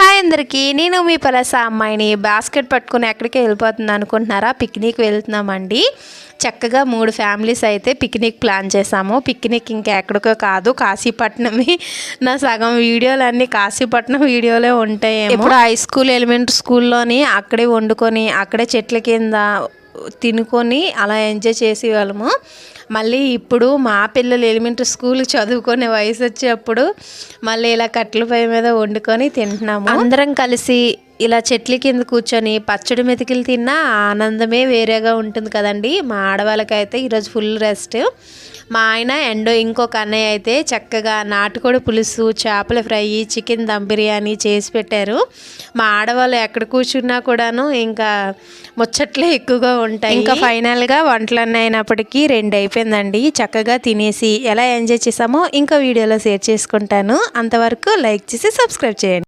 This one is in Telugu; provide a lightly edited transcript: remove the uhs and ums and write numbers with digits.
హాయ్ అందరికీ, నేను మీ పలస అమ్మాయిని. బాస్కెట్ పట్టుకుని ఎక్కడికి వెళ్ళిపోతుంది అనుకుంటున్నారా? పిక్నిక్ వెళ్తున్నామండి. చక్కగా 3 ఫ్యామిలీస్ అయితే పిక్నిక్ ప్లాన్ చేసాము. పిక్నిక్ ఇంకా ఎక్కడికో కాదు, కాశీపట్నమే. నా సగం వీడియోలన్నీ కాశీపట్నం వీడియోలే ఉంటాయి. ఇప్పుడు హై స్కూల్ ఎలిమెంటరీ స్కూల్లోని అక్కడే వండుకొని అక్కడే చెట్ల కింద తినుకొని అలా ఎంజాయ్ చేసేవాళ్ళము. మళ్ళీ ఇప్పుడు మా పిల్లలు ఎలిమెంటరీ స్కూల్ చదువుకునే వయసు వచ్చేప్పుడు మళ్ళీ ఇలా కట్టెల పొయ్యి మీద వండుకొని తింటున్నాము. అందరం కలిసి ఇలా చెట్ల కింద కూర్చొని పచ్చడి మెతుకులు తిన్నా ఆనందమే వేరేగా ఉంటుంది కదండి. మా ఆడవాళ్ళకైతే ఈరోజు ఫుల్ రెస్ట్. మా ఆయన అండ్ ఇంకొక అన్నయ్య అయితే చక్కగా నాటుకోడి పులుసు, చేపల ఫ్రై, చికెన్ దమ్ బిర్యానీ చేసి పెట్టారు. మా ఆడవాళ్ళు ఎక్కడ కూర్చున్నా కూడాను ఇంకా ముచ్చట్లే ఎక్కువగా ఉంటాయి. ఇంకా ఫైనల్గా వంటలన్నీ అయినప్పటికీ 2 అయిపోయిందండి. చక్కగా తినేసి ఎలా ఎంజాయ్ చేసామో ఇంకా వీడియోలో షేర్ చేసుకుంటాను. అంతవరకు లైక్ చేసి సబ్స్క్రైబ్ చేయండి.